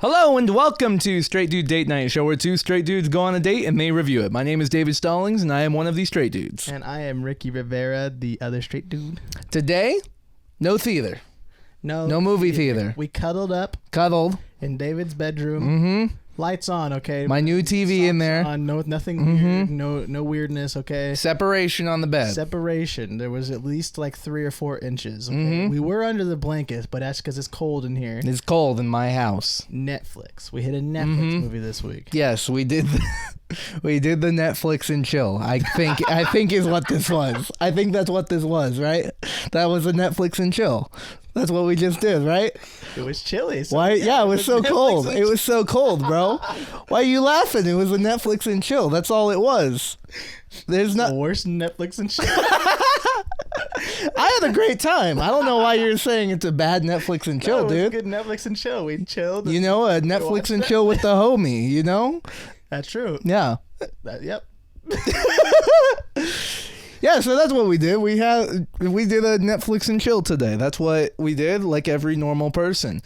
Hello and welcome to Straight Dude Date Night, show where two straight dudes go on a date and they review it. My name is David Stallings and I am one of these straight dudes. And I am Ricky Rivera, the other straight dude. Today, no theater. No movie theater. We cuddled up Cuddled. in David's bedroom. Mm-hmm. Lights on, okay? My new TV in there. On, nothing weird, no weirdness, okay? Separation on the bed. Separation. There was at least like 3 or 4 inches, okay? We were under the blankets, but that's because it's cold in here. It's cold in my house. Netflix. We hit a Netflix movie this week. Yes, we did. We did the Netflix and chill. I think is what this was. I think that's what this was, right? That was a Netflix and chill. That's what we just did, right? It was chilly. So Why? Yeah, it was so Netflix cold. and It was so cold, bro. Why are you laughing? It was a Netflix and chill. That's all it was. There's the not. worst Netflix and chill. I had a great time. I don't know why you're saying it's a bad Netflix and chill, No, it was dude. good Netflix and chill. We chilled. You know, a Netflix and chill with the homie. You know? That's true. Yeah. Yep. Yeah, so that's what we did. We did a Netflix and chill today. That's what we did, like every normal person.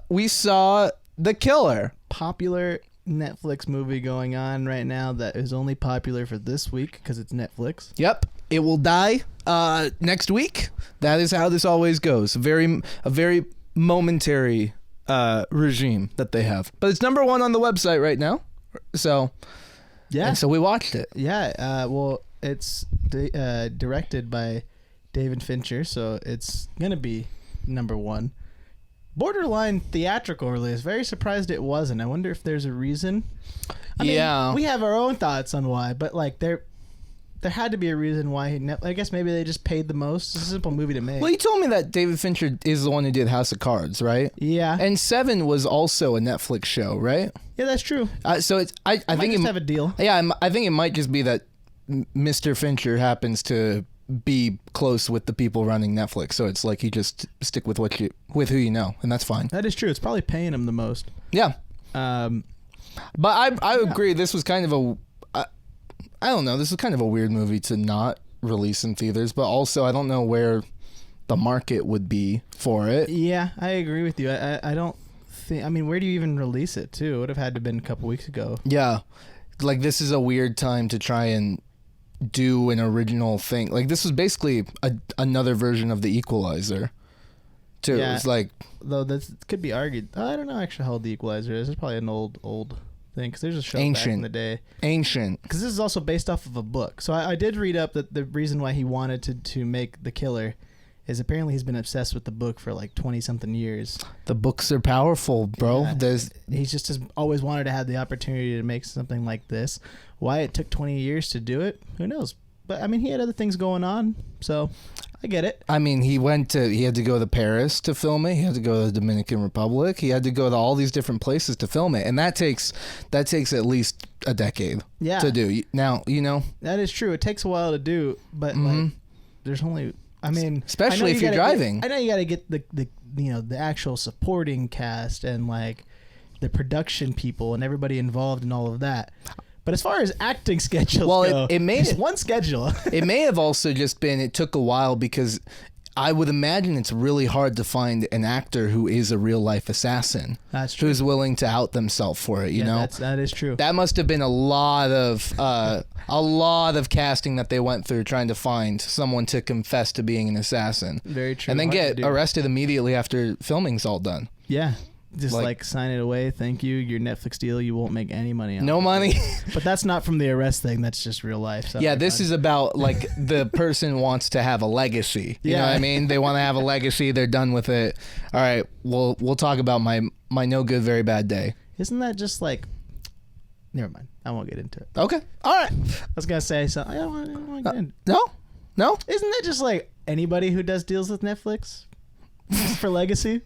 We saw The Killer. Popular Netflix movie going on right now that is only popular for this week because it's Netflix. Yep, it will die next week. That is how this always goes. A very momentary regime that they have. But it's number 1 on the website right now. So Yeah. and so we watched it. Yeah. Well, it's directed by David Fincher, so it's gonna be number 1. Borderline theatrical release. Very surprised it wasn't. I wonder if there's a reason. I mean, we have our own thoughts on why, but like there had to be a reason why. I guess maybe they just paid the most. It's a simple movie to make. Well, you told me that David Fincher is the one who did House of Cards, right? Yeah. And Seven was also a Netflix show, right? Yeah, that's true. So it's I think just have a deal. Yeah, I think it might just be that Mr. Fincher happens to be close with the people running Netflix, so it's like you just stick with who you know, and that's fine. That is true. It's probably paying him the most. Yeah. Um, But I agree. This was kind of I don't know. This is kind of a weird movie to not release in theaters, but also I don't know where the market would be for it. Yeah, I agree with you. I don't think. I mean, where do you even release it to? It would have had to have been a couple weeks ago. Yeah, like this is a weird time to try and do an original thing. Like this was basically another version of The Equalizer. Too. Yeah. It's like, Though that could be argued. I don't know actually how old The Equalizer is. It's probably an old thing because there's a show back in Ancient. the day. ancient. Because this is also based off of a book. So I did read up that the reason why he wanted to make The Killer is apparently he's been obsessed with the book for like 20-something years. The books are powerful, bro. Yeah. He's just has always wanted to have the opportunity to make something like this. Why it took 20 years to do it, who knows? But I mean, he had other things going on, so I get it. I mean, he had to go to Paris to film it. He had to go to the Dominican Republic. He had to go to all these different places to film it, and that takes at least a decade to do. Now, you know. That is true. It takes a while to do, but like, there's only. I mean, especially if you're driving. I know you got to get the the actual supporting cast and like the production people and everybody involved in all of that. But as far as acting schedules go, it's one schedule. It may have also just been it took a while because I would imagine it's really hard to find an actor who is a real life assassin. That's true. Who's willing to out themselves for it, you know? That is true. That must have been a lot of casting that they went through trying to find someone to confess to being an assassin. Very true. And then get arrested immediately after filming's all done. Yeah. Just like sign it away. Thank you. Your Netflix deal. You won't make any money on it. No money. But that's not from the arrest thing. That's just real life. So yeah, this is about like the person wants to have a legacy. You know what I mean? They want to have a legacy. They're done with it. All right. We'll talk about my no good, very bad day. Isn't that just like? Never mind. I won't get into it. Okay. All right. I was gonna say something. I don't want to get into. No. Isn't that just like anybody who does deals with Netflix for legacy?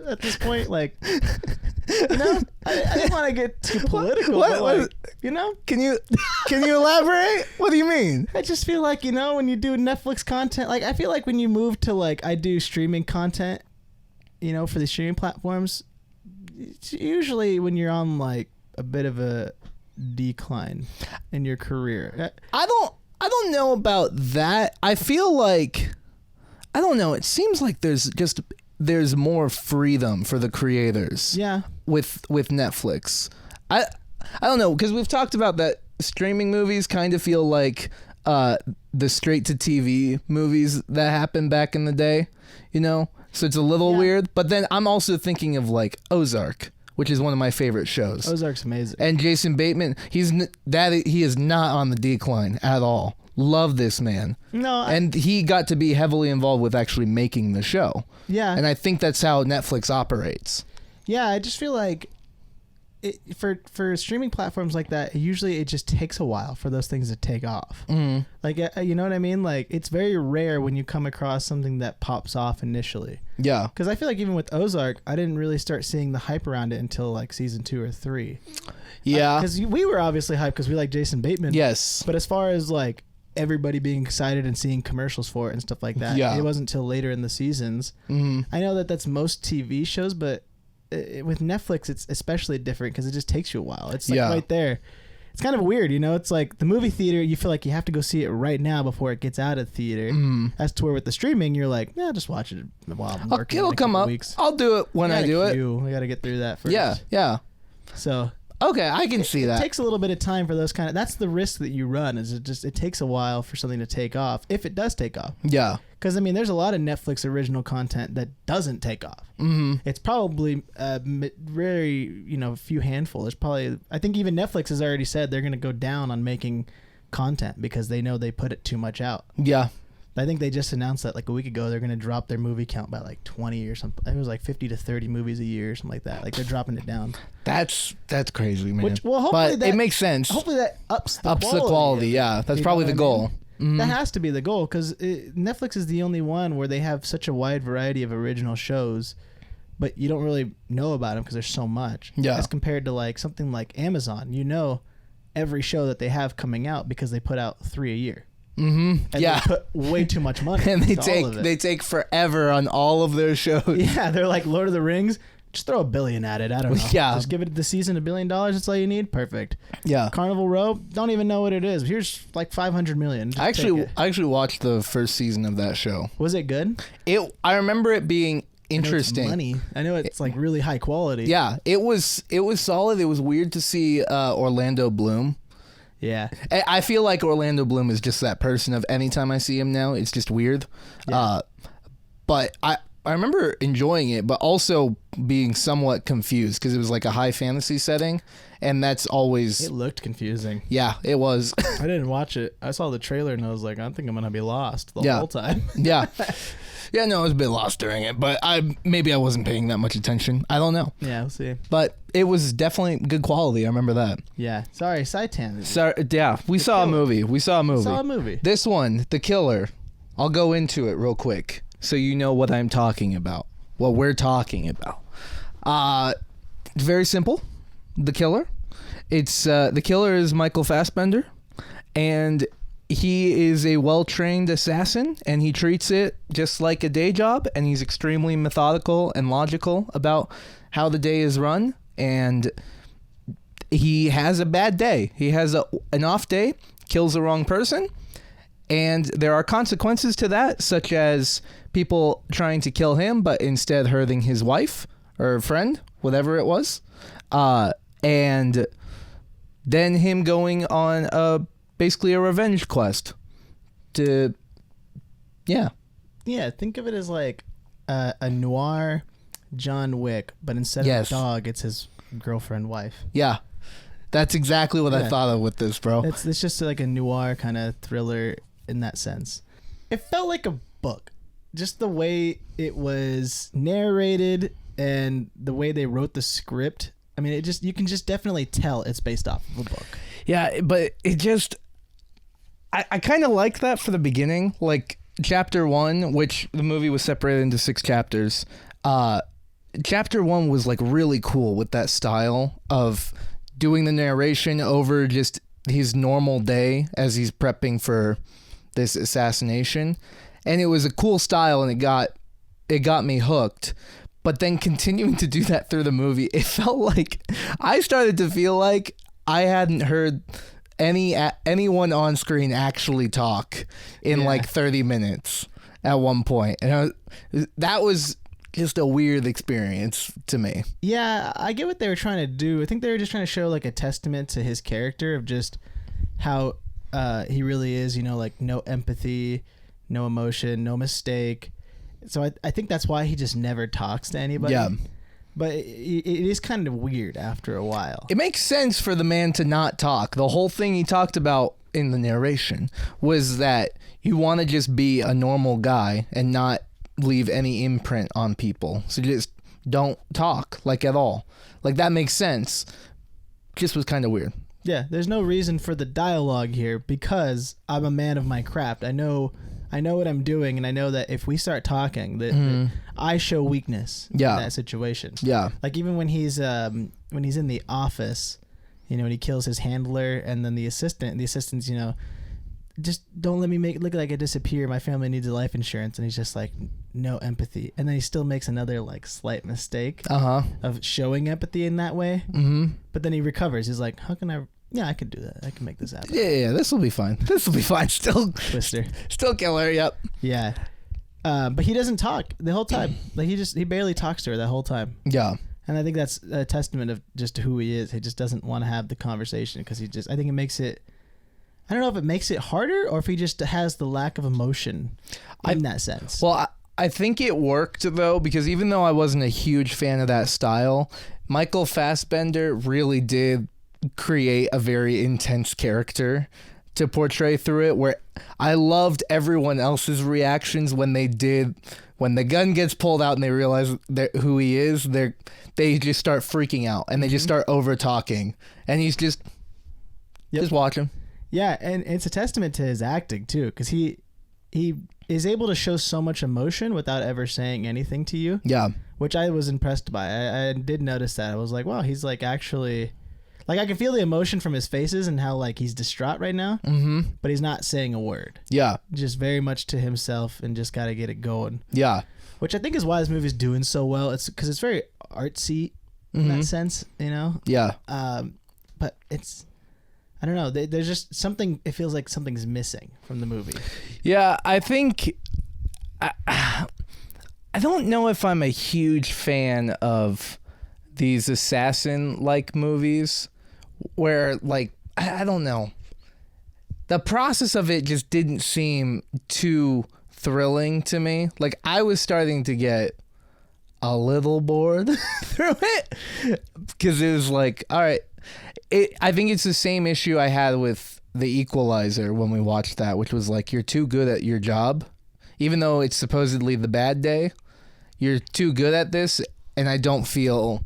At this point, like, you know, I didn't want to get too political, but like, you know, can you elaborate? What do you mean? I just feel like, you know, when you do Netflix content, like I feel like when you move to like I do streaming content, you know, for the streaming platforms, it's usually when you're on like a bit of a decline in your career. I don't know about that. I feel like I don't know. It seems like there's more freedom for the creators. Yeah. with Netflix. I don't know, because we've talked about that streaming movies kind of feel like the straight to TV movies that happened back in the day, you know? So it's a little weird. But then I'm also thinking of like Ozark, which is one of my favorite shows. Ozark's amazing. And Jason Bateman, he is not on the decline at all. Love this man. No, and he got to be heavily involved with actually making the show. Yeah. And I think that's how Netflix operates. Yeah, I just feel like for streaming platforms like that, usually it just takes a while for those things to take off. Mm. Like, you know what I mean? Like, it's very rare when you come across something that pops off initially. Yeah. Because I feel like even with Ozark, I didn't really start seeing the hype around it until like season 2 or 3. Yeah. Because we were obviously hyped because we like Jason Bateman. Yes. But as far as like everybody being excited and seeing commercials for it and stuff like that, it wasn't until later in the seasons. Mm-hmm. I know that that's most TV shows, but with Netflix, it's especially different because it just takes you a while. It's like right there. It's kind of weird, you know? It's like the movie theater, you feel like you have to go see it right now before it gets out of the theater. Mm-hmm. As to where with the streaming, you're like, yeah, just watch it while I'm working. It'll come up. Weeks. I'll do it when I do it. We got to get through that first. Yeah. So okay, I can see that. It takes a little bit of time for those kind of. That's the risk that you run. Is it takes a while for something to take off, if it does take off. Yeah. Because I mean, there's a lot of Netflix original content that doesn't take off. Mm-hmm. It's probably very few handful. There's probably, I think even Netflix has already said they're going to go down on making content because they know they put it too much out. Yeah. I think they just announced that like a week ago they're going to drop their movie count by like 20 or something. It was like 50 to 30 movies a year or something like that. Like they're dropping it down. That's crazy, man. Hopefully it makes sense. Hopefully that ups the quality. Yeah, that's probably the goal. Mm-hmm. That has to be the goal because Netflix is the only one where they have such a wide variety of original shows, but you don't really know about them because there's so much. Yeah. As compared to like something like Amazon, every show that they have coming out because they put out 3 a year. Mm-hmm. And they put way too much money. And they take forever on all of their shows. Yeah, they're like Lord of the Rings. Just throw $1 billion at it. I don't know. Yeah. Just give it the season $1 billion. That's all you need. Perfect. Yeah. Carnival Row. Don't even know what it is. Here's like $500 million. I actually watched the first season of that show. Was it good? I remember it being interesting. I know it's like really high quality. Yeah. It was solid. It was weird to see Orlando Bloom. Yeah. I feel like Orlando Bloom is just that person of anytime I see him now, it's just weird. Yeah. But I remember enjoying it, but also being somewhat confused because it was like a high fantasy setting, and that's always... It looked confusing. Yeah, it was. I didn't watch it. I saw the trailer, and I was like, I think I'm going to be lost the whole time. Yeah. Yeah, no, I was a bit lost during it, but maybe I wasn't paying that much attention. I don't know. Yeah, we'll see. But it was definitely good quality. I remember that. Yeah. Sorry, side tangent. Sorry, yeah, we saw a movie. This one, The Killer. I'll go into it real quick so you know what I'm talking about, what we're talking about. Very simple. The Killer. The Killer is Michael Fassbender, and he is a well-trained assassin, and he treats it just like a day job, and he's extremely methodical and logical about how the day is run, and he has a bad day. He has an off day, kills the wrong person, and there are consequences to that, such as people trying to kill him, but instead hurting his wife or friend, whatever it was, and then him going on basically a revenge quest to, yeah, think of it as like a noir John Wick, but instead of a dog, it's his girlfriend wife. Yeah, that's exactly what I thought of with this, bro. It's just like a noir kind of thriller in that sense. It felt like a book, just the way it was narrated and the way they wrote the script. I mean, you can just definitely tell it's based off of a book. Yeah, but it just, I kind of like that for the beginning, like chapter 1, which the movie was separated into 6 chapters. Chapter 1 was like really cool with that style of doing the narration over just his normal day as he's prepping for this assassination, and it was a cool style, and it got me hooked. But then continuing to do that through the movie, it felt like I started to feel like I hadn't heard anyone on screen actually talk in like 30 minutes at one point. And that was just a weird experience to me. Yeah, I get what they were trying to do. I think they were just trying to show like a testament to his character of just how he really is, like no empathy, no emotion, no mistake. So I think that's why he just never talks to anybody. Yeah. But it is kind of weird after a while. It makes sense for the man to not talk. The whole thing he talked about in the narration was that you want to just be a normal guy and not leave any imprint on people. So just don't talk, like, at all. Like, that makes sense. Just was kind of weird. Yeah, there's no reason for the dialogue here because I'm a man of my craft. I know what I'm doing, and I know that if we start talking, that I show weakness in that situation. Yeah. Like even when he's in the office, when he kills his handler, and then the assistant's, just don't let me look like I disappear. My family needs a life insurance, and he's just like, no empathy, and then he still makes another like slight mistake of showing empathy in that way. Mm-hmm. But then he recovers. He's like, how can I? Yeah, I could do that. I can make this happen. Yeah, this will be fine. This will be fine. Still, Twister. Still killer. Yep. Yeah, but he doesn't talk the whole time. Like he barely talks to her the whole time. Yeah. And I think that's a testament of just who he is. He just doesn't want to have the conversation because I think it makes it. I don't know if it makes it harder or if he just has the lack of emotion in that sense. Well, I think it worked though, because even though I wasn't a huge fan of that style, Michael Fassbender really did create a very intense character to portray through it, where I loved everyone else's reactions when the gun gets pulled out and they realize who he is. They just start freaking out and they just start over talking, and he's just watch him. Yeah, and it's a testament to his acting too, because he is able to show so much emotion without ever saying anything to you. Yeah, which I was impressed by. I did notice that. I was like, wow, he's like actually, like I can feel the emotion from his faces and how like he's distraught right now. Mm-hmm. But he's not saying a word. Yeah, just very much to himself and just got to get it going. Yeah, which I think is why this movie's doing so well. It's because it's very artsy in that sense, Yeah. But it's. I don't know. There's just something. It feels like something's missing from the movie. Yeah, I think. I don't know if I'm a huge fan of these assassin-like movies, where like I don't know. The process of it just didn't seem too thrilling to me. Like I was starting to get a little bored through it because it was like, all right. I think it's the same issue I had with The Equalizer when we watched that, which was like, you're too good at your job. Even though it's supposedly the bad day, you're too good at this, and I don't feel...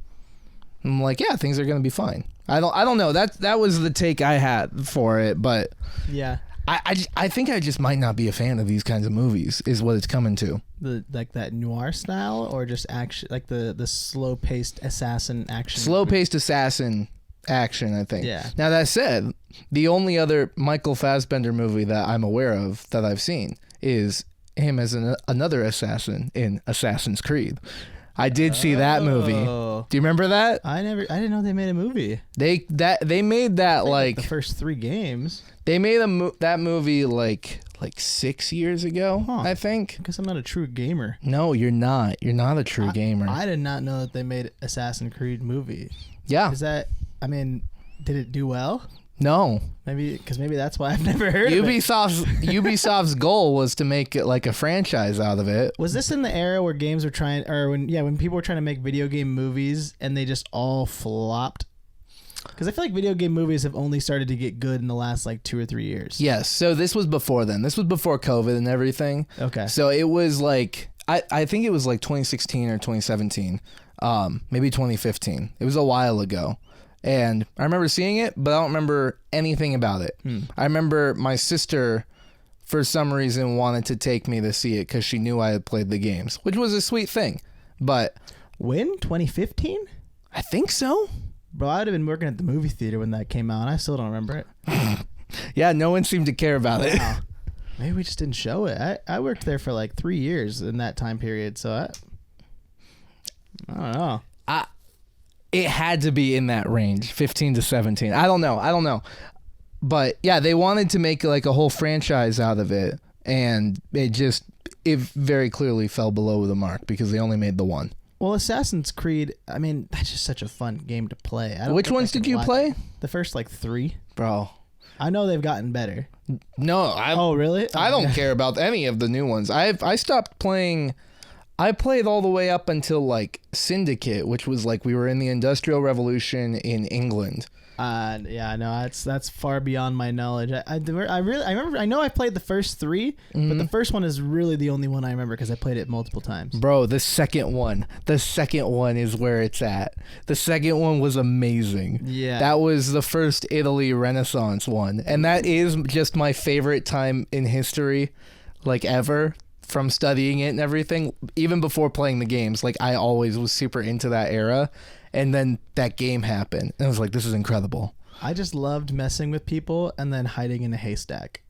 I'm like, yeah, things are going to be fine. I don't know. That was the take I had for it, but... Yeah. I think I just might not be a fan of these kinds of movies, is what it's coming to. Like that noir style, or just action, like the slow-paced assassin action? Slow-paced assassin action, I think. Yeah. Now that said, the only other Michael Fassbender movie that I'm aware of that I've seen is him as another assassin in Assassin's Creed. I did see that movie. Do you remember that? I didn't know they made a movie. They made that like the first 3 games. They made that movie like 6 years ago, I think. I guess I'm not a true gamer. No, you're not. You're not a true gamer. I did not know that they made Assassin's Creed movie. Yeah. Did it do well? No. Maybe that's why I've never heard of it. Ubisoft's goal was to make it like a franchise out of it. Was this in the era where games were when people were trying to make video game movies and they just all flopped? Because I feel like video game movies have only started to get good in the last like 2 or 3 years. Yes. So this was before then. This was before COVID and everything. Okay. So it was like, I think it was like 2016 or 2017, maybe 2015. It was a while ago. And I remember seeing it, but I don't remember anything about it. I remember my sister, for some reason, wanted to take me to see it because she knew I had played the games, which was a sweet thing. But when? 2015? I think so. Bro, I'd have been working at the movie theater when that came out, and I still don't remember it. Yeah, no one seemed to care about it. Maybe we just didn't show it. I worked there for like 3 years in that time period, so I don't know. It had to be in that range, 15 to 17. I don't know. But yeah, they wanted to make like a whole franchise out of it. and it very clearly fell below the mark because they only made the one. Well, Assassin's Creed, I mean, that's just such a fun game to play. I don't Which think I ones could did you watch play? it. The first like 3. Bro. I know they've gotten better. No, Oh, really? I don't care about any of the new ones. I stopped playing. I played all the way up until like Syndicate, which was like we were in the Industrial Revolution in England. Yeah, no, that's far beyond my knowledge. I remember. I know I played the first 3, but the first one is really the only one I remember because I played it multiple times. Bro, the second one is where it's at. The second one was amazing. Yeah. That was the first Italy Renaissance one, and that is just my favorite time in history, like ever. From studying it and everything, even before playing the games, like I always was super into that era, and then that game happened, and I was like, "This is incredible." I just loved messing with people and then hiding in a haystack,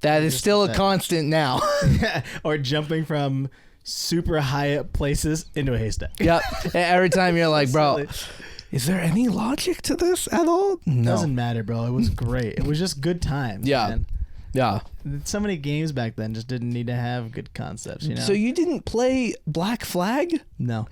That is still a constant now. or jumping from super high up places into a haystack. Yep. And every time you're like, "Bro, Silly. is there any logic to this at all?" No. Doesn't matter, bro. It was great. It was just good times. Yeah. Man. Yeah. So many games back then just didn't need to have good concepts, you know? So you didn't play Black Flag? No.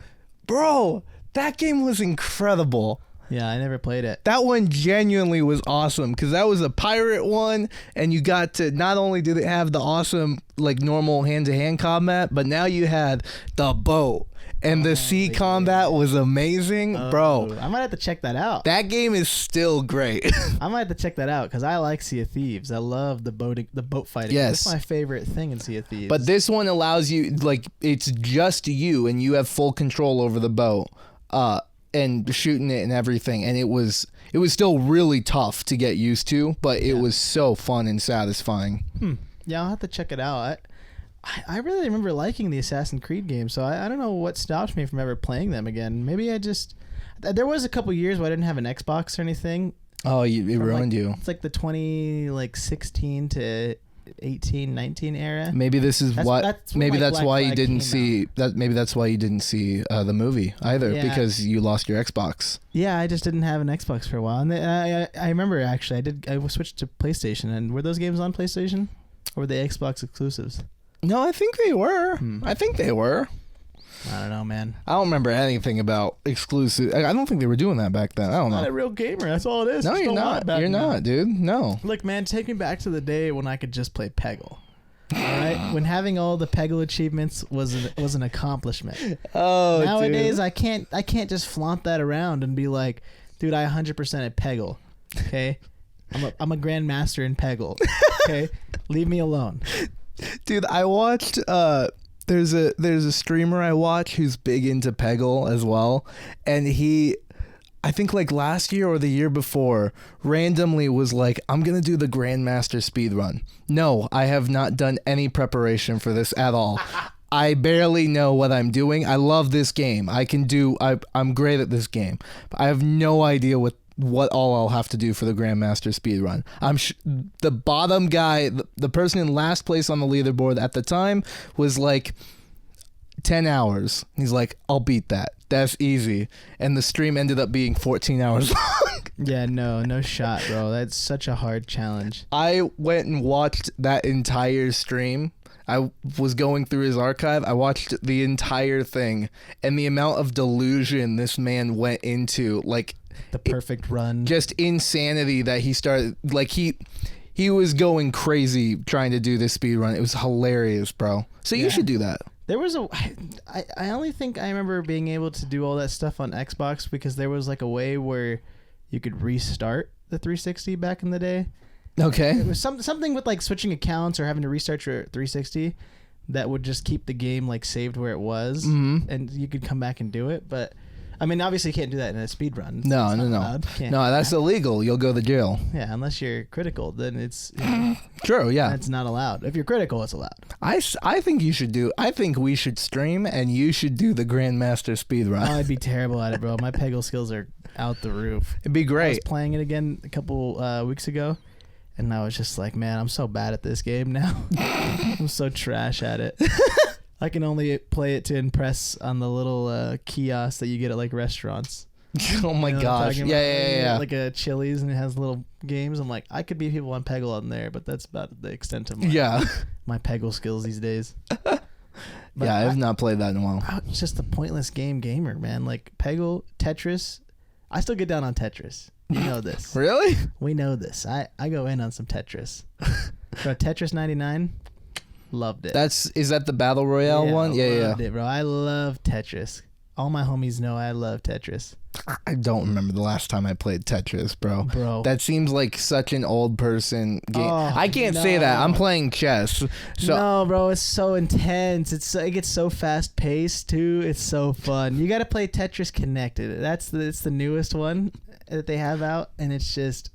Bro, that game was incredible. Yeah, I never played it. That one genuinely was awesome because that was a pirate one, and you got to not only did it have the awesome like normal hand-to-hand combat, but now you had the boat, and the sea combat was amazing. Bro, I might have to check that out. that game is still great. I might have to check that out because I like Sea of Thieves. I love the boat fighting. Yes. That's my favorite thing in Sea of Thieves. But this one allows you, like, it's just you, and you have full control over the boat, and shooting it and everything. And it was still really tough to get used to, but it was so fun and satisfying. Yeah, I'll have to check it out. I really remember liking the Assassin's Creed games, so I don't know what stopped me from ever playing them again. Maybe there was a couple years where I didn't have an Xbox or anything. Oh, it ruined you. It's like the 2016 to 18, 19 era. Maybe this is maybe that's Black why you Flag didn't came see that. Maybe that's why you didn't see the movie either, Yeah. because you lost your Xbox. Yeah, I just didn't have an Xbox for a while, and I remember actually I switched to PlayStation. And were those games on PlayStation, or were they Xbox exclusives? No, I think they were. I think they were. I don't know, man. I don't remember anything about exclusive. I don't think they were doing that back then. I don't I'm not know. a real gamer. That's all it is. No, Just you're don't want not. it back You're then. not, dude. No. Look, man, take me back to the day when I could just play Peggle. All right, when having all the Peggle achievements was an accomplishment. Oh, Nowadays, I can't just flaunt that around and be like, dude, I 100% at Peggle. Okay, I'm a grandmaster in Peggle. Okay, leave me alone. dude, I watched. There's a streamer I watch who's big into Peggle as well, and he, I think like last year or the year before, randomly was like, I'm going to do the Grandmaster speedrun. No, I have not done any preparation for this at all. I barely know what I'm doing. I love this game. I'm great at this game. But I have no idea what all I'll have to do for the Grandmaster speedrun. The bottom guy, the person in last place on the leaderboard at the time was like 10 hours. He's like, I'll beat that. That's easy. And the stream ended up being 14 hours long. Yeah, no shot, bro. That's such a hard challenge. I went and watched that entire stream. I was going through his archive. I watched the entire thing, and the amount of delusion this man went into, like The perfect run. just insanity that he started, like he was going crazy trying to do this speed run. It was hilarious, bro. So you should do that. There was I only think I remember being able to do all that stuff on Xbox because there was like a way where you could restart the 360 back in the day. Okay. It was something with like switching accounts or having to restart your 360 that would just keep the game like saved where it was, and you could come back and do it. But I mean, obviously, you can't do that in a speed run. No. No, That's illegal. You'll go to jail. Yeah, unless you're critical, then it's True. Yeah. that's not allowed. If you're critical, it's allowed. I think you should do. I think we should stream, and you should do the Grandmaster speed run. I'd be terrible at it, bro. My Peggle skills are out the roof. It'd be I was great. playing it again a couple weeks ago, and I was just like, man, I'm so bad at this game now. I'm so trash at it. I can only play it to impress on the little kiosk that you get at like restaurants. Oh my You know what I'm gosh. talking Yeah, about? yeah, You yeah. get, like a Chili's and it has little games. I'm like, I could beat people on Peggle on there, but that's about the extent of Yeah. my Peggle skills these days. But Yeah, I've not played that in a while. it's just a pointless gamer, man. Like Peggle, Tetris. I still get down on Tetris. You know this. Really? We know this. I go in on some Tetris. Bro, Tetris 99, loved it. Is that the Battle Royale one? Yeah, loved it, bro. I love Tetris. All my homies know I love Tetris. I don't remember the last time I played Tetris, bro. Bro. That seems like such an old person game. Oh, I can't say that. no. I'm playing chess. So No, bro, it's so intense. It gets so fast paced too. It's so fun. You got to play Tetris Connected. It's the newest one that they have out, and it's just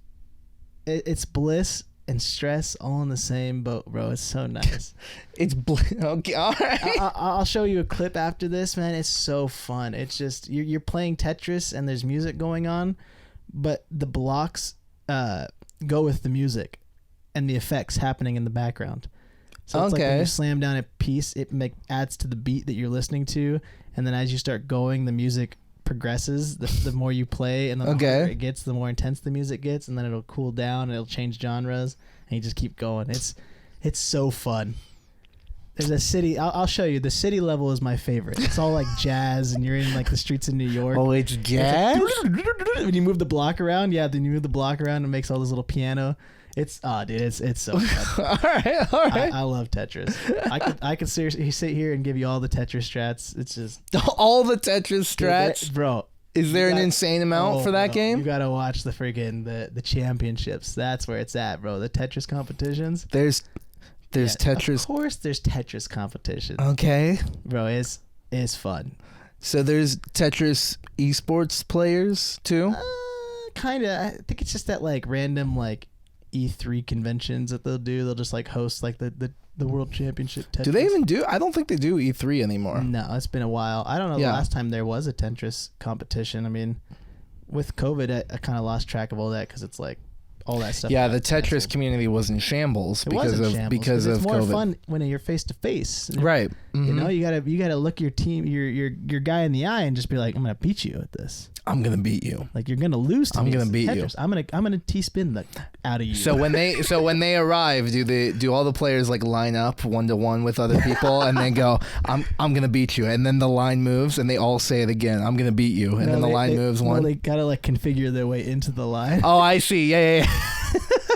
it's bliss and stress all in the same boat, bro. It's so nice. it's okay, all right. I'll show you a clip after this, man. It's so fun. It's just you're playing Tetris and there's music going on, but the blocks go with the music and the effects happening in the background. So it's like when Okay. you slam down a piece, it adds to the beat that you're listening to, and then as you start going, the music progresses. The more you play, and the Okay. harder it gets, the more intense the music gets, and then it'll cool down and it'll change genres, and you just keep going. It's so fun. There's a city. I'll show you. The city level is my favorite. It's all like jazz, and you're in like the streets of New York. Oh, it's jazz? When you move the block around, then you move the block around and it makes all this little piano. It's dude, it's so fun. all right. I love Tetris. I could seriously sit here and give you all the Tetris strats. It's just All the Tetris strats. bro. Is there you an got- insane amount Oh, for that bro, game? You gotta watch the friggin' the championships. That's where it's at, bro. The Tetris competitions. There's Yeah, Tetris. Of course, there's Tetris competitions, Okay. bro. It's fun. So there's Tetris esports players too? Kinda. I think it's just that like random like E3 conventions that they'll do. They'll just like host like the world championship Tetris. Do they even do? I don't think they do E3 anymore. No, it's been a while. I don't know Yeah. the last time there was a Tetris competition. I mean, with COVID, I kind of lost track of all that because it's like all that stuff. Yeah, got the Tetris canceled. community was in shambles It was because in of shambles, because of it's more COVID. fun when you're face to face. Right. You Mhm. know, you gotta look your team, your guy in the eye, and just be like, I'm gonna beat you at this. I'm gonna beat you. Like you're gonna lose. To I'm me. gonna It's beat you. Tetris. I'm gonna T-spin the out of you. So when they arrive, do all the players like line up 1-to-1 with other people and then go, I'm gonna beat you, and then the line moves and they all say it again, I'm gonna beat you, and No, then the they- line they- moves no, one. They gotta like configure their way into the line. Oh, I see. Yeah.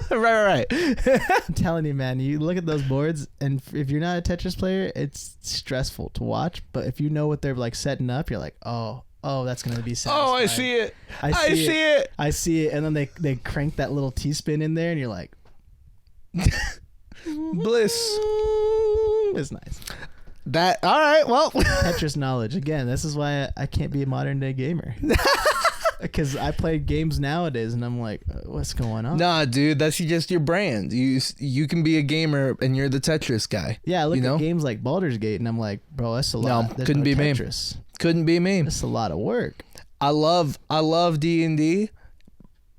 right. I'm telling you, man. You look at those boards, and if you're not a Tetris player, it's stressful to watch. But if you know what they're like setting up, you're like, oh, that's gonna be satisfying. Oh, I see it. I I see see it. I see it, and then they crank that little T-spin in there, and you're like, Bliss. it's nice. That all right. Well, Tetris knowledge again. This is why I can't be a modern day gamer. Because I play games nowadays, and I'm like, what's going on? nah, dude, that's just your brand. You can be a gamer and you're the Tetris guy. Yeah, I look you know? at games like Baldur's Gate, and I'm like, bro, that's a lot. No, There's couldn't be me. Tetris. Couldn't be me. That's a lot of work. I love D&D.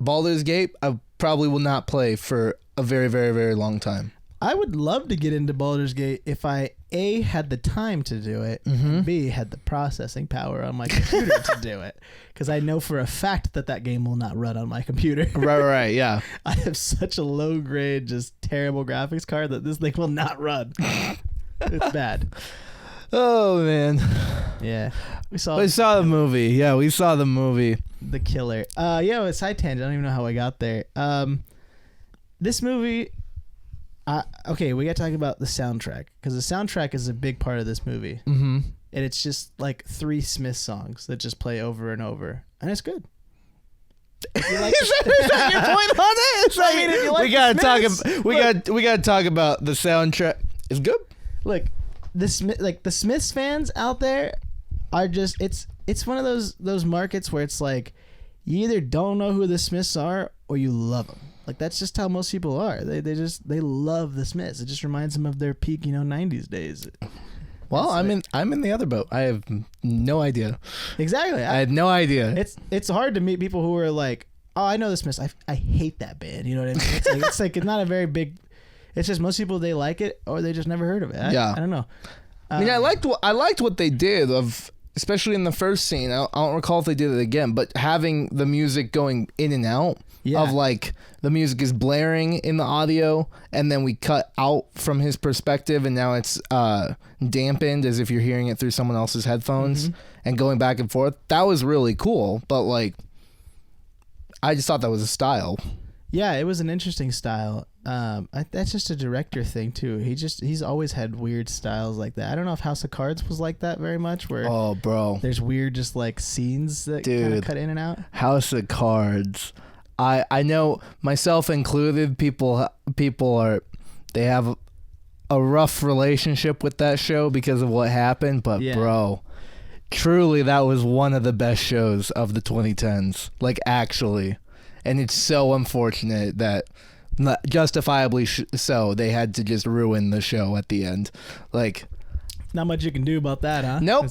Baldur's Gate, I probably will not play for a very, very, very long time. I would love to get into Baldur's Gate if I A, had the time to do it, Mm-hmm. and B, had the processing power on my computer to do it. Because I know for a fact that game will not run on my computer. Right, yeah. I have such a low grade, just terrible graphics card that this thing will not run. It's bad. Oh, man. Yeah. We saw We saw the movie. Yeah, we saw the movie. The Killer. Yeah, it's side tangent. I don't even know how I got there. This movie... okay, we got to talk about the soundtrack, because the soundtrack is a big part of this movie, Mm-hmm. and it's just like 3 Smith songs that just play over and over, and it's good. If you like Is that your point on it? Is that I mean, if you we like gotta the talk. Smiths, We gotta talk about the soundtrack. It's good. look, the Smiths fans out there are just it's one of those markets where it's like you either don't know who the Smiths are or you love them. Like that's just how most people are. They love the Smiths. It just reminds them of their peak, 90s days. Well, It's I'm in the other boat. I have no idea. Exactly. I had no idea. It's hard to meet people who are like, oh, I know the Smiths. I hate that band. You know what I mean? It's like it's not a very big. It's just most people, they like it or they just never heard of it. Yeah. I don't know. I mean, I liked what they did of especially in the first scene, I don't recall if they did it again, but having the music going in and out of like the music is blaring in the audio and then we cut out from his perspective and now it's dampened as if you're hearing it through someone else's headphones and going back and forth. That was really cool, but like I just thought that was a style. Yeah, it was an interesting style. That's just a director thing too. He's always had weird styles like that. I don't know if House of Cards was like that very much, where there's weird just like scenes that kind of cut in and out. House of Cards. I know, myself included, people they have a rough relationship with that show because of what happened, but bro, truly that was one of the best shows of the 2010s, like actually. And it's so unfortunate that, justifiably so, they had to just ruin the show at the end. Like, not much you can do about that, huh? Nope.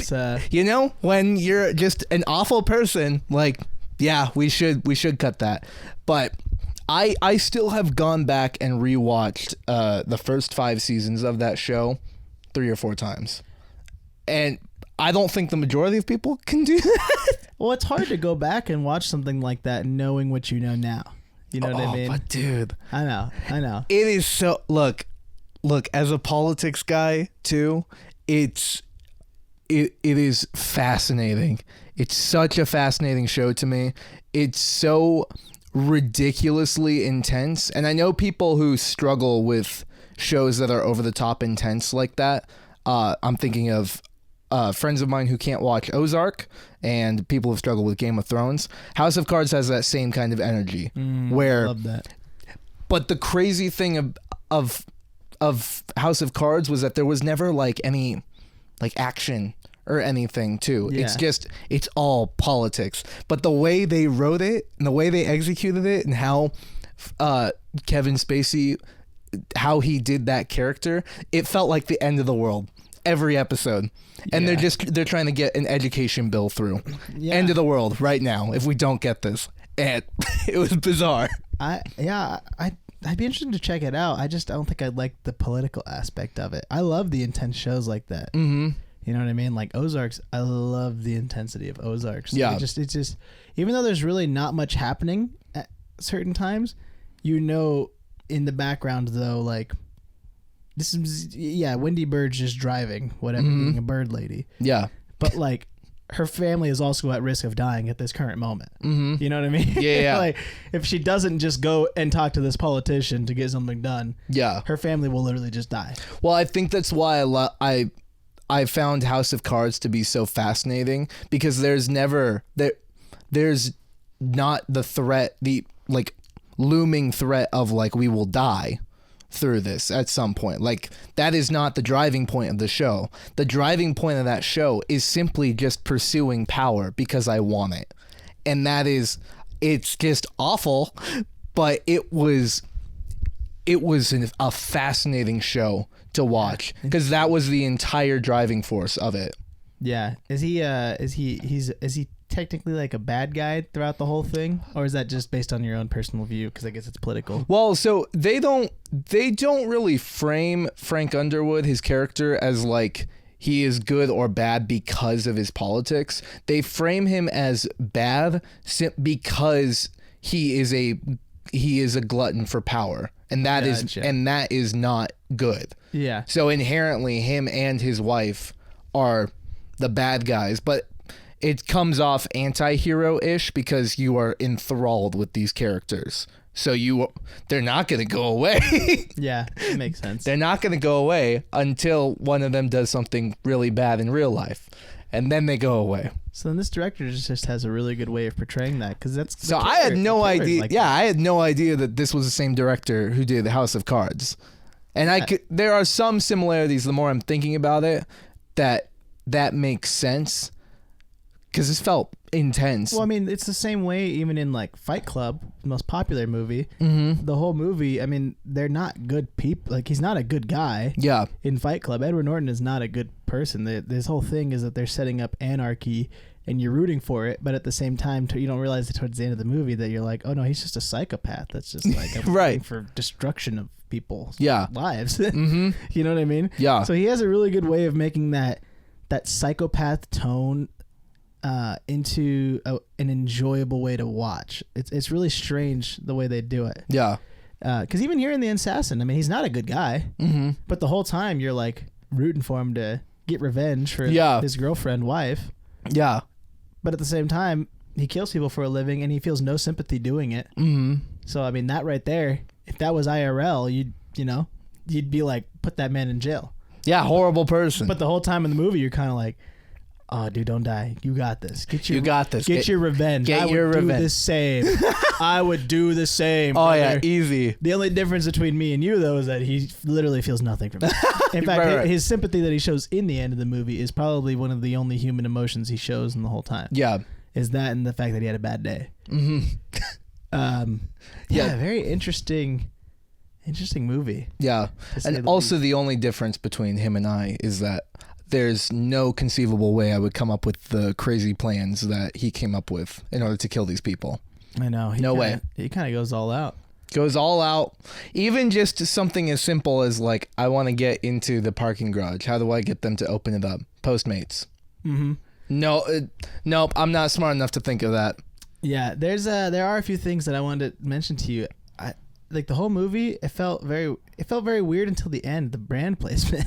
You know, when you're just an awful person, like, yeah, we should cut that. But I still have gone back and rewatched the first 5 seasons of that show 3 or 4 times. And I don't think the majority of people can do that. Well, it's hard to go back and watch something like that knowing what you know now. You know what I mean? But dude, I know. It is so look, as a politics guy too, it is fascinating. It's such a fascinating show to me. It's so ridiculously intense. And I know people who struggle with shows that are over the top intense like that. I'm thinking of friends of mine who can't watch Ozark, and people who struggle with Game of Thrones. House of Cards has that same kind of energy. Where, love that. But the crazy thing of House of Cards was that there was never like any like action or anything too. Yeah. It's all politics. But the way they wrote it and the way they executed it and how Kevin Spacey, how he did that character, it felt like the end of the world every episode. And they're trying to get an education bill through. End of the world right now if we don't get this. And it was bizarre. I'd be interested to check it out. I don't think I like the political aspect of it. I love the intense shows like that. Mm-hmm. You know what I mean? Like Ozarks, I love the intensity of Ozarks. Yeah. It's just even though there's really not much happening at certain times, you know, in the background though, like this is Wendy Bird's just driving, whatever, being a bird lady. Yeah. But like her family is also at risk of dying at this current moment. Mm-hmm. You know what I mean? Yeah. Like if she doesn't just go and talk to this politician to get something done, her family will literally just die. Well, I think that's why I found House of Cards to be so fascinating, because there's not the threat, the like looming threat of like we will die through this at some point. Like that is not the driving point of the show. The driving point of that show is simply just pursuing power because I want it. And it's just awful, but it was a fascinating show to watch because that was the entire driving force of it. Yeah. Is he technically like a bad guy throughout the whole thing, or is that just based on your own personal view? Because I guess it's political. Well, so they don't really frame Frank Underwood, his character, as like he is good or bad because of his politics. They frame him as bad because he is a glutton for power, and that is not good. Yeah. So inherently, him and his wife are the bad guys, but it comes off anti-hero-ish because you are enthralled with these characters. So they're not going to go away. Yeah, it makes sense. They're not going to go away until one of them does something really bad in real life, and then they go away. So then this director just has a really good way of portraying that, because that's so I had no idea. Like I had no idea that this was the same director who did House of Cards, and there are some similarities. The more I'm thinking about it, that makes sense. Because this felt intense. Well, I mean, it's the same way even in like Fight Club, the most popular movie. Mm-hmm. The whole movie, I mean, they're not good people. Like, he's not a good guy. Yeah. In Fight Club, Edward Norton is not a good person. This whole thing is that they're setting up anarchy, and you're rooting for it, but at the same time, you don't realize it towards the end of the movie that you're like, oh no, he's just a psychopath. That's just like right for destruction of people's lives. Mm-hmm. You know what I mean? Yeah. So he has a really good way of making that that psychopath tone into an enjoyable way to watch. It's really strange the way they do it. Yeah. Because even here in The Assassin, I mean, he's not a good guy, but the whole time you're like rooting for him to get revenge for his girlfriend, wife. Yeah. But at the same time, he kills people for a living and he feels no sympathy doing it. So, I mean, that right there, if that was IRL, you'd be like, put that man in jail. Yeah, horrible person. But the whole time in the movie, you're kind of like, oh, dude, don't die. You got this. You got this. Get your revenge. Get your revenge. I would do the same. I would do the same. Oh, brother. yeah, easy. The only difference between me and you, though, is that he literally feels nothing from it. In fact, Right. his sympathy that he shows in the end of the movie is probably one of the only human emotions he shows in the whole time. Yeah. Is that and the fact that he had a bad day. Yeah, very interesting movie. Yeah. And also the only difference between him and I is that there's no conceivable way I would come up with the crazy plans that he came up with in order to kill these people. I know. No way. He kind of goes all out. Goes all out. Even just something as simple as like, I want to get into the parking garage. How do I get them to open it up? Postmates. No, nope. I'm not smart enough to think of that. Yeah, there are a few things that I wanted to mention to you. Like the whole movie, it felt very weird until the end. The brand placement.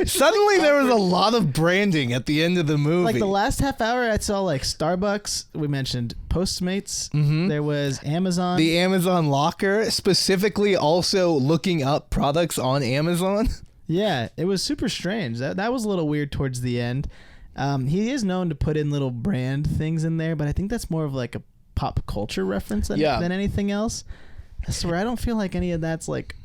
Suddenly there was a lot of branding at the end of the movie. Like the last half hour, I saw like Starbucks. We mentioned Postmates. There was Amazon. The Amazon locker, specifically also looking up products on Amazon. Yeah, it was super strange. That was a little weird towards the end. He is known to put in little brand things in there, but I think that's more of like a pop culture reference than anything else. I swear, I don't feel like any of that's like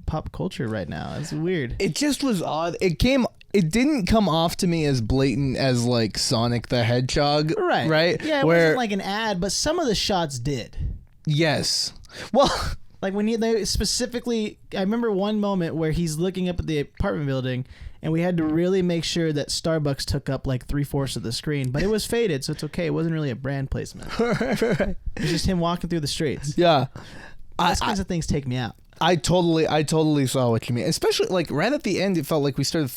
pop culture right now. It's weird. It just was odd. It didn't come off to me as blatant as like Sonic the Hedgehog. Right? Yeah, it wasn't like an ad, but some of the shots did. Yes. Well, like when they specifically, I remember one moment where he's looking up at the apartment building and we had to really make sure that Starbucks took up like 3/4 of the screen, but it was faded, so it's okay. It wasn't really a brand placement. It was just him walking through the streets. Yeah. Those kinds of things take me out. I totally saw what you mean. Especially like right at the end, it felt like we started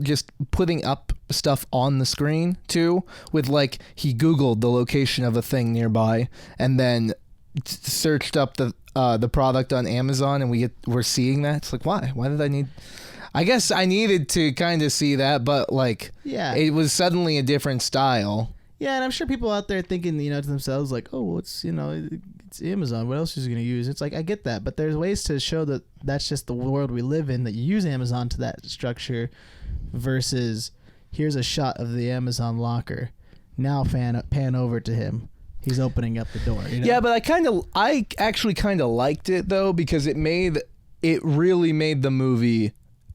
just putting up stuff on the screen too. With like he Googled the location of a thing nearby and then searched up the product on Amazon, and we're seeing that. It's like why did I need? I guess I needed to kind of see that, but like it was suddenly a different style. Yeah, and I'm sure people out there thinking, to themselves like, oh, well, it's Amazon. What else is he going to use? It's like, I get that, but there's ways to show that that's just the world we live in, that you use Amazon to that structure versus here's a shot of the Amazon locker. Now pan over to him. He's opening up the door. Yeah, but I actually kind of liked it though, because it really made the movie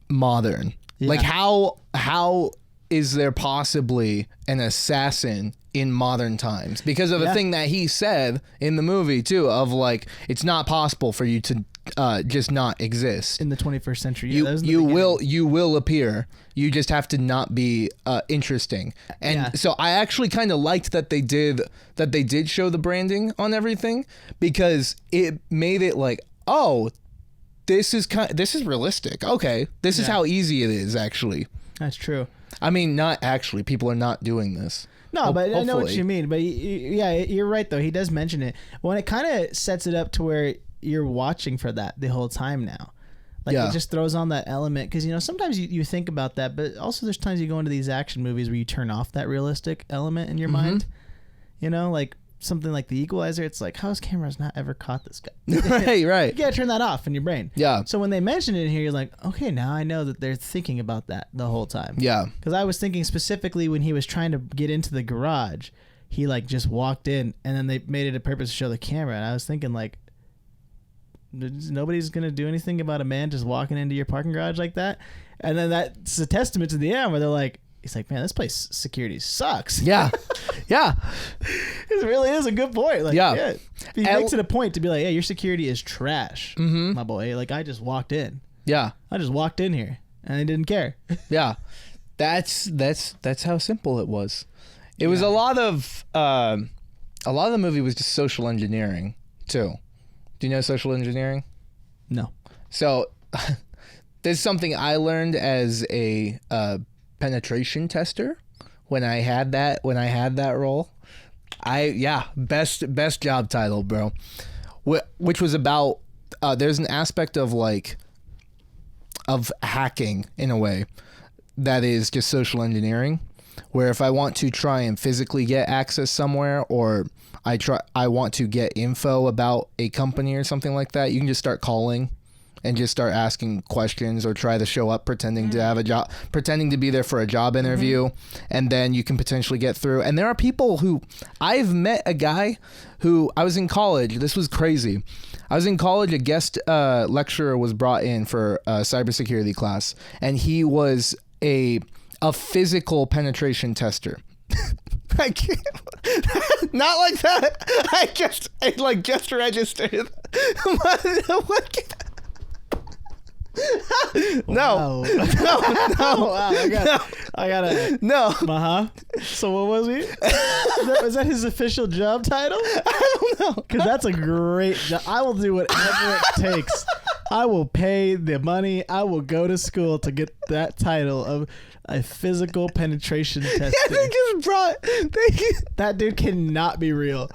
modern. Yeah. Like how is there possibly an assassin in modern times? Because of a thing that he said in the movie too, of like, it's not possible for you to just not exist in the 21st century. You will appear. You just have to not be interesting. And so I actually kind of liked that they did show the branding on everything, because it made it like, oh, this is realistic. Okay, this is how easy it is actually. That's true. I mean, not actually. People are not doing this. No, but I know what you mean. But yeah, you're right, though. He does mention it. Well, it kind of sets it up to where you're watching for that the whole time now. Like, it just throws on that element. Because, sometimes you think about that, but also there's times you go into these action movies where you turn off that realistic element in your mind. Like something like The Equalizer. It's like, how has cameras not ever caught this guy? Right. You gotta turn that off in your brain. Yeah. So when they mention it in here, you're like, okay, now I know that they're thinking about that the whole time. Yeah. Because I was thinking specifically when he was trying to get into the garage, he like just walked in and then they made it a purpose to show the camera. And I was thinking like, nobody's gonna do anything about a man just walking into your parking garage like that. And then that's a testament to the end where they're like, he's like, man, this place security sucks. Yeah. Yeah. It really is a good point. Like, yeah. He makes it a point to be like, hey, your security is trash, my boy. Like, I just walked in. Yeah. I just walked in here and I didn't care. Yeah. That's how simple it was. It was a lot of the movie was just social engineering too. Do you know social engineering? No. So this is something I learned as a penetration tester when I had that role. Best job title, bro. Which was about there's an aspect of like of hacking in a way that is just social engineering, where if I want to try and physically get access somewhere, or I want to get info about a company or something like that, you can just start calling and just start asking questions, or try to show up pretending to have a job, pretending to be there for a job interview, and then you can potentially get through. And there are people who, I've met a guy who, I was in college, this was crazy. I was in college, a guest lecturer was brought in for a cybersecurity class, and he was a physical penetration tester. I can't, not like that. I just registered. No. Wow. Wow. I gotta. No. So what was he? Was that his official job title? I don't know. Because that's a great job. I will do whatever it takes. I will pay the money. I will go to school to get that title of a physical penetration tester. Yeah, they just brought. That dude cannot be real.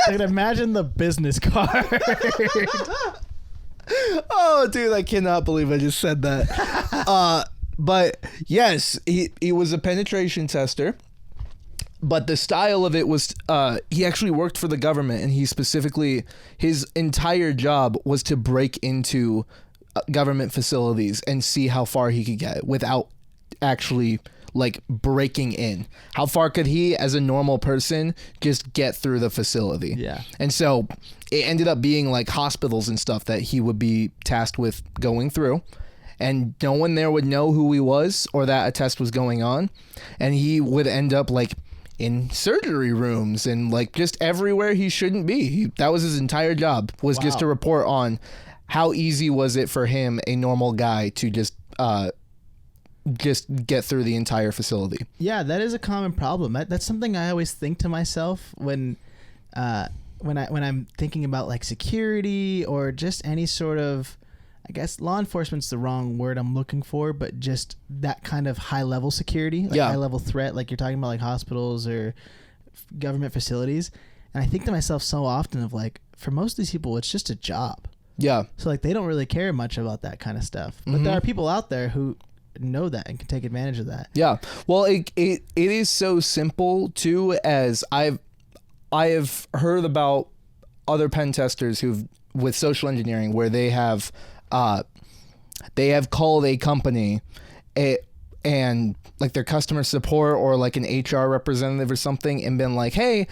I can imagine the business card. Oh, dude, I cannot believe I just said that. But yes, he was a penetration tester. But the style of it was, he actually worked for the government, and his entire job was to break into government facilities and see how far he could get without actually like breaking in. How far could he, as a normal person, just get through the facility? Yeah. And so it ended up being like hospitals and stuff that he would be tasked with going through. And no one there would know who he was or that a test was going on. And he would end up like in surgery rooms and like just everywhere he shouldn't be. That was his entire job, was just to report on how easy was it for him, a normal guy, to just get through the entire facility. Yeah, that is a common problem. That's something I always think to myself when I'm thinking about like security or just any sort of, I guess law enforcement's the wrong word I'm looking for, but just that kind of high level security, like high level threat, like you're talking about like hospitals or government facilities. And I think to myself so often of like, for most of these people, it's just a job. Yeah. So like they don't really care much about that kind of stuff. But there are people out there who know that and can take advantage of that. Yeah. Well, it is so simple too, as I have heard about other pen testers with social engineering where they have called a company and like their customer support or like an HR representative or something and been like, "Hey,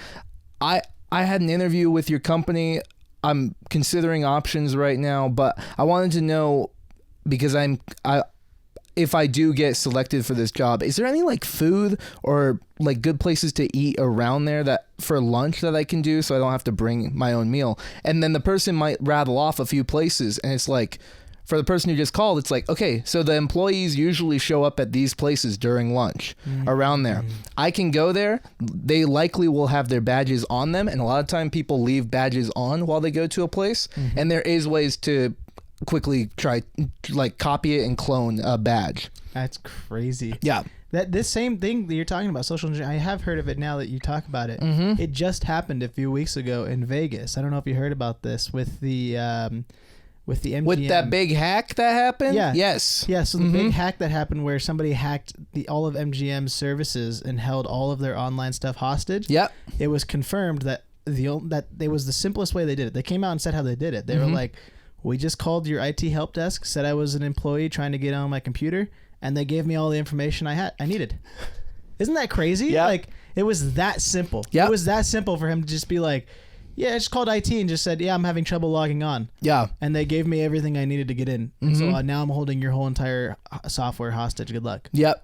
I had an interview with your company. I'm considering options right now, but I wanted to know, because if I do get selected for this job, is there any like food or like good places to eat around there that for lunch that I can do so I don't have to bring my own meal?" And then the person might rattle off a few places, and it's like, for the person who just called, it's like, okay, so the employees usually show up at these places during lunch around there. I can go there. They likely will have their badges on them, and a lot of time people leave badges on while they go to a place, and there is ways to quickly try like copy it and clone a badge. That's crazy. Yeah. This same thing that you're talking about, social engineering, I have heard of it now that you talk about it. It just happened a few weeks ago in Vegas. I don't know if you heard about this with the MGM. With that big hack that happened? Yeah. Yes. Yeah, so the big hack that happened where somebody hacked all of MGM's services and held all of their online stuff hostage. Yep. It was confirmed that it was the simplest way they did it. They came out and said how they did it. They were like, "We just called your IT help desk, said I was an employee trying to get on my computer, and they gave me all the information I needed." Isn't that crazy? Yeah. Like, it was that simple. Yeah. It was that simple for him to just be like, "Yeah, I just called IT and just said, yeah, I'm having trouble logging on." Yeah. And they gave me everything I needed to get in. And so now I'm holding your whole entire software hostage. Good luck. Yep.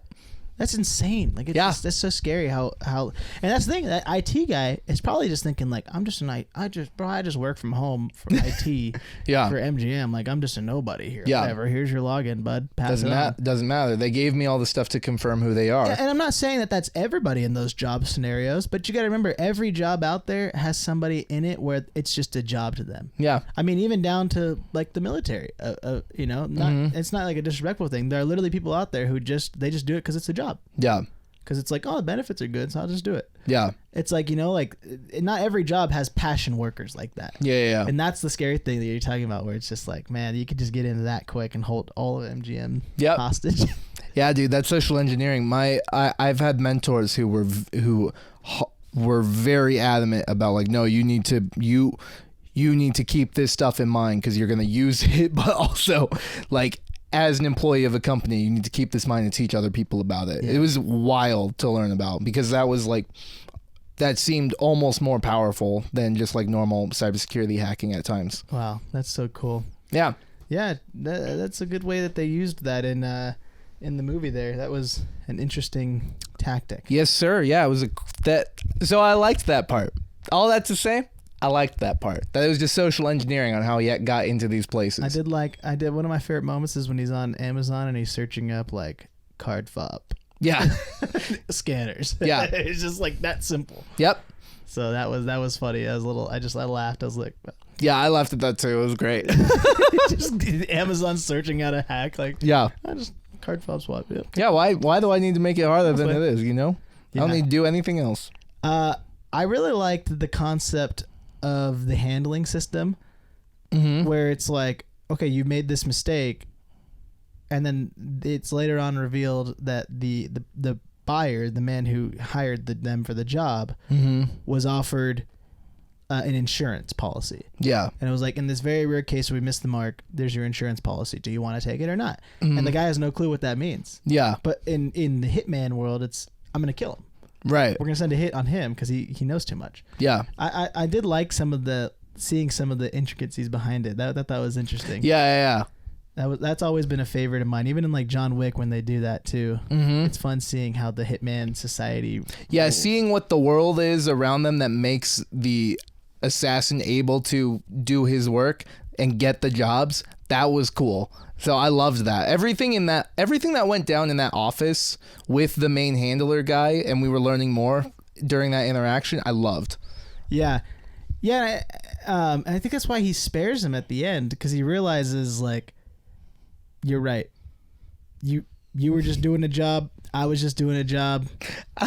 That's insane. Like, that's so scary how, and that's the thing, that IT guy is probably just thinking like, I just work from home for IT Yeah. for MGM. Like, I'm just a nobody here. Yeah. Whatever. Here's your login, bud. Pass it on. Doesn't matter. They gave me all the stuff to confirm who they are. Yeah, and I'm not saying that that's everybody in those job scenarios, but you got to remember, every job out there has somebody in it where it's just a job to them. Yeah. I mean, even down to like the military, it's not like a disrespectful thing. There are literally people out there who they just do it because it's a job. job. Yeah. Because it's like, oh, the benefits are good, so I'll just do it. Yeah. It's like, like not every job has passion workers like that. Yeah. And that's the scary thing that you're talking about, where it's just like, man, you could just get into that quick and hold all of MGM hostage. Yeah, dude, that's social engineering. I've had mentors who were very adamant about like, no, you need to keep this stuff in mind because you're gonna use it, but also like as an employee of a company, you need to keep this in mind and teach other people about it. Yeah. It was wild to learn about because that seemed almost more powerful than just like normal cybersecurity hacking at times. Wow, that's so cool. Yeah. Yeah, that's a good way that they used that in the movie there. That was an interesting tactic. Yes, sir. Yeah, it was so I liked that part. All that to say, I liked that part. That it was just social engineering on how he got into these places. I did one of my favorite moments is when he's on Amazon and he's searching up like card fob. Yeah. Scanners. Yeah. It's just like that simple. Yep. So that was funny. I laughed. I was like, yeah, I laughed at that too. It was great. Just Amazon searching out a hack like, yeah. I just card fob swap. Yep. Yeah, why do I need to make it harder than it is, Yeah. I don't need to do anything else. I really liked the concept of the handling system, where it's like, okay, you made this mistake, and then it's later on revealed that the buyer, the man who hired them for the job, was offered an insurance policy. Yeah. And it was like, in this very rare case where we missed the mark, there's your insurance policy. Do you want to take it or not? And the guy has no clue what that means. Yeah. But in the hitman world, it's, I'm going to kill him. Right. We're going to send a hit on him because he knows too much. Yeah. I did like seeing some of the intricacies behind it. That was interesting. Yeah. That's always been a favorite of mine. Even in like John Wick when they do that too. It's fun seeing how the hitman society. Yeah, seeing what the world is around them that makes the assassin able to do his work and get the jobs. That was cool. So I loved that. Everything that went down in that office with the main handler guy, and we were learning more during that interaction, I loved. Yeah. Yeah. And I think that's why he spares him at the end, because he realizes, like, you're right. You were just doing a job. I was just doing a job.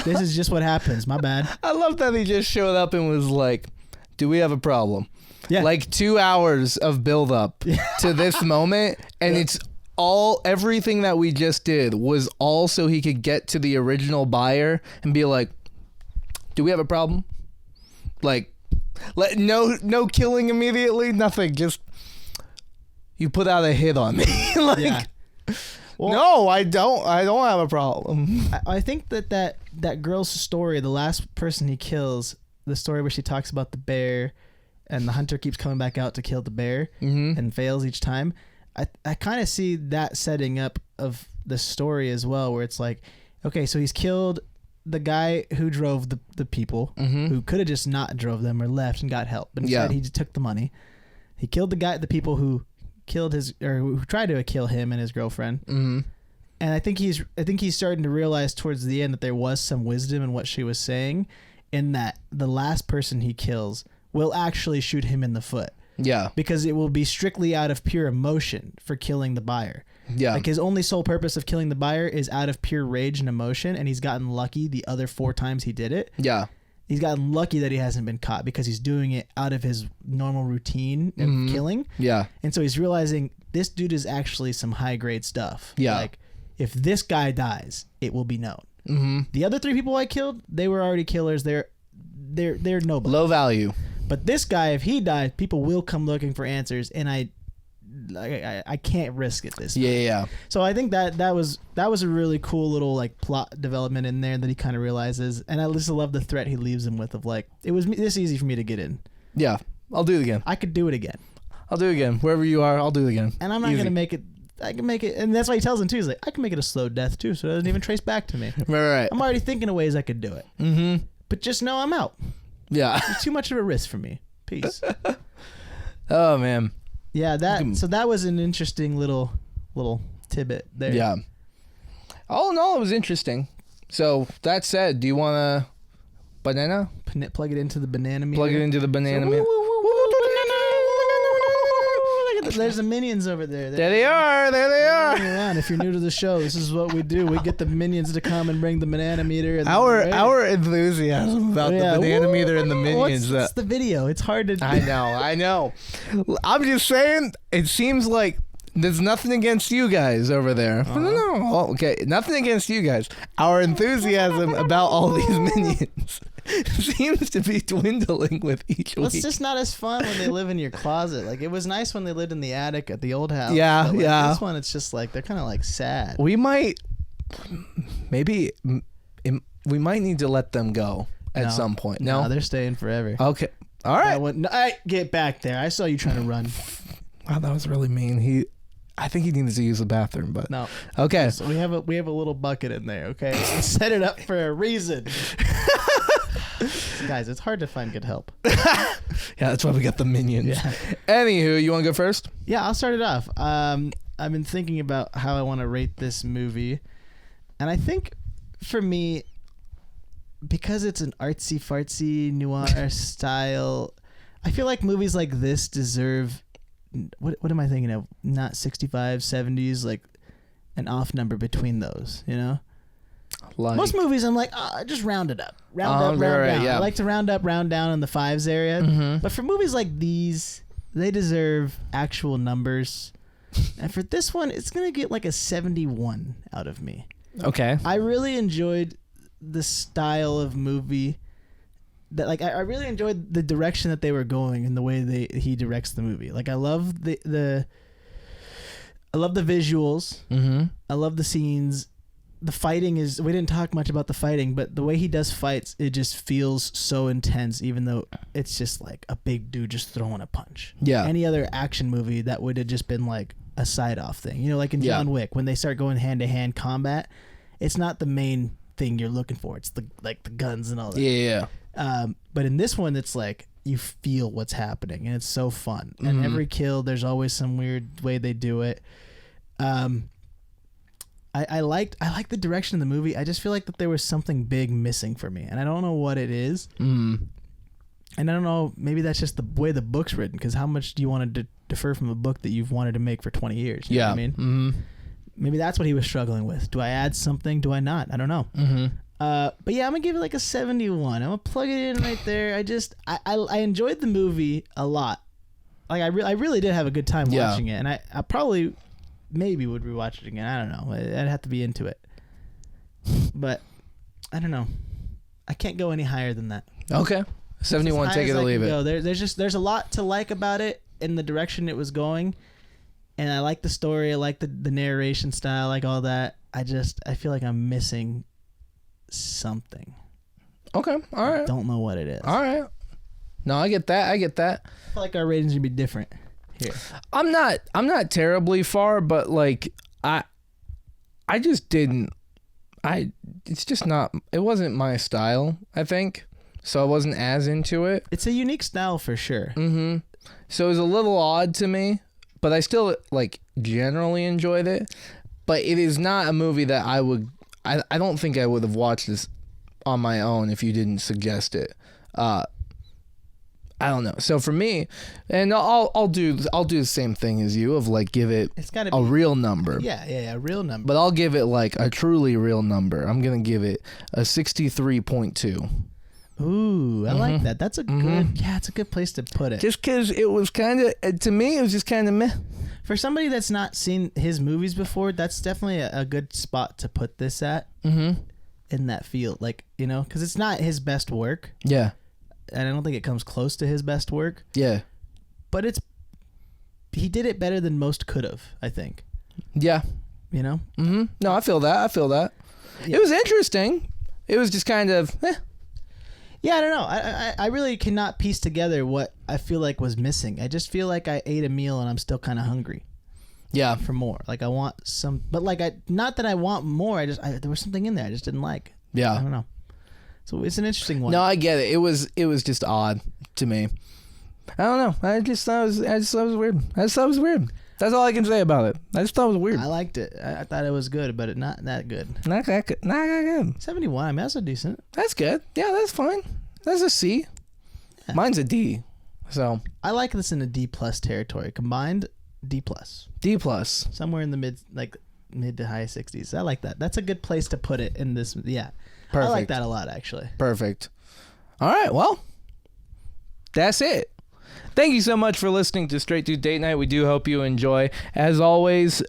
This is just what happens. My bad. I love that he just showed up and was like, do we have a problem? Yeah. Like 2 hours of build up to this moment, and it's everything that we just did was all so he could get to the original buyer and be like, do we have a problem? Like, no killing immediately, nothing, just you put out a hit on me. Like, yeah. Well, no, I don't have a problem. I think that girl's story, the last person he kills, the story where she talks about the bear and the hunter keeps coming back out to kill the bear and fails each time. I kind of see that setting up of the story as well, where it's like, okay, so he's killed the guy who drove the people who could have just not drove them or left and got help, but instead he just took the money. He killed the people who who tried to kill him and his girlfriend. And I think he's starting to realize towards the end that there was some wisdom in what she was saying, in that the last person he kills will actually shoot him in the foot. Yeah. Because it will be strictly out of pure emotion for killing the buyer. Yeah. Like, his only sole purpose of killing the buyer is out of pure rage and emotion, and he's gotten lucky the other 4 times he did it. Yeah. He's gotten lucky that he hasn't been caught because he's doing it out of his normal routine of killing. Yeah. And so he's realizing this dude is actually some high grade stuff. Yeah. Like, if this guy dies, it will be known. The other 3 people I killed, they were already killers. They're nobody. Low value. But this guy, if he dies, people will come looking for answers, and I can't risk it this time. Yeah. So I think that was a really cool little like plot development in there that he kind of realizes, and I just love the threat he leaves him with of like, it was this easy for me to get in. Yeah, I'll do it again. I could do it again. I'll do it again. Wherever you are, I'll do it again. And I'm not going to make it. I can make it, and that's why he tells him too. He's like, I can make it a slow death too, so it doesn't even trace back to me. Right. I'm already thinking of ways I could do it. But just know I'm out. Yeah. It's too much of a risk for me. Peace. Oh man. Yeah, that was an interesting little tidbit there. Yeah. All in all, it was interesting. So that said, do you want a banana? Plug it into the banana meter. Plug it into the banana meter. there's the minions over there. There they are. There they are. Hang around. If you're new to the show, this is what we do. We get the minions to come and bring the banana meter. And Our enthusiasm about the banana meter and the minions. It's the video. It's hard to. I know. I'm just saying. It seems like there's nothing against you guys over there. No, okay, nothing against you guys. Our enthusiasm about all these minions seems to be dwindling with each week. It's just not as fun when they live in your closet. Like, it was nice when they lived in the attic at the old house. Yeah, but, like, yeah. This one, it's just like they're kind of like sad. We might need to let them go at some point. No, they're staying forever. Okay, all right. I get back there. I saw you trying to run. Wow, that was really mean. I think he needs to use the bathroom, but no. Okay. So we have a little bucket in there. Okay, set it up for a reason. Guys, it's hard to find good help. Yeah, that's why we got the minions. Yeah. Anywho, you want to go first? Yeah, I'll start it off. I've been thinking about how I want to rate this movie, and I think for me, because it's an artsy fartsy noir style, I feel like movies like this deserve. What am I thinking of? Not 65, 70s, like an off number between those, you know? Like, most movies, I'm like, just round it up. Round down. Yeah. I like to round up, round down in the fives area. Mm-hmm. But for movies like these, they deserve actual numbers. And for this one, it's going to get like a 71 out of me. Okay. I really enjoyed the style of movie. That like I really enjoyed the direction that they were going and the way he directs the movie. Like I love the visuals. Mm-hmm. I love the scenes. The fighting is, we didn't talk much about the fighting, but the way he does fights, it just feels so intense, even though it's just like a big dude just throwing a punch. Yeah. Any other action movie, that would have just been like a side off thing. You know, like in John Wick, when they start going hand to hand combat, it's not the main thing you're looking for. It's the guns and all that. Yeah. But in this one, it's like you feel what's happening, and it's so fun. And every kill, there's always some weird way they do it. I liked the direction of the movie. I just feel like that there was something big missing for me, and I don't know what it is. And I don't know, maybe that's just the way the book's written, because how much do you want to defer from a book that you've wanted to make for 20 years? You know what I mean? Mm-hmm. Maybe that's what he was struggling with. Do I add something? Do I not? I don't know. Mm-hmm. But yeah, I'm gonna give it like a 71. I'm gonna plug it in right there. I enjoyed the movie a lot. Like I really did have a good time watching it, and I probably maybe would rewatch it again. I don't know. I'd have to be into it. But I don't know. I can't go any higher than that. Okay. 71. Take it or leave it. There's a lot to like about it in the direction it was going, and I like the story. I like the narration style, like all that. I feel like I'm missing something. Okay. All right. I don't know what it is. All right. No, I get that. I feel like our ratings would be different here. I'm not terribly far, but like I just didn't. It's just not. It wasn't my style, I think. So I wasn't as into it. It's a unique style for sure. Mm-hmm. So it was a little odd to me, but I still like generally enjoyed it. But it is not a movie that I would. I don't think I would have watched this on my own if you didn't suggest it. I don't know. So for me, and I'll do the same thing as you of like give it a real number. Yeah, a real number. But I'll give it like a truly real number. I'm gonna give it a 63.2. Ooh, I like that. That's a good. Yeah, it's a good place to put it. Just because it was kind of, to me, it was just kind of meh. For somebody that's not seen his movies before, that's definitely a good spot to put this at. Mm-hmm. In that field, like, you know, because it's not his best work. Yeah. And I don't think it comes close to his best work. Yeah. But he did it better than most could have, I think. Yeah. You know? Mm-hmm. No, I feel that. Yeah. It was interesting. It was just kind of, Yeah, I don't know. I really cannot piece together what I feel like was missing. I just feel like I ate a meal and I'm still kind of hungry. Yeah. For more. Like I want some, but like not that I want more. There was something in there I just didn't like. Yeah. I don't know. So it's an interesting one. No, I get it. It was just odd to me. I don't know. I just thought it was weird. That's all I can say about it. I just thought it was weird. I liked it. I thought it was good, but not that good. Not that good. 71. I mean, that's a decent. That's good. Yeah, that's fine. That's a C. Yeah. Mine's a D. So I like this in a D plus territory. Combined, D plus, D plus. somewhere in the mid to high 60s. I like that. That's a good place to put it in this. Yeah, Perfect. I like that a lot actually. Perfect. All right, well, that's it. Thank you so much for listening to Straight Dude Date Night. We do hope you enjoy. As always,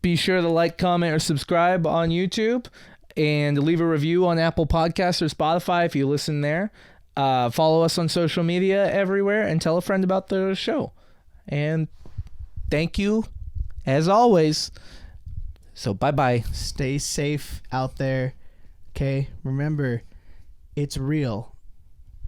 be sure to like, comment, or subscribe on YouTube, and leave a review on Apple Podcasts or Spotify if you listen there. Follow us on social media everywhere, and tell a friend about the show. And thank you, as always. So bye-bye. Stay safe out there. Okay, remember, it's real.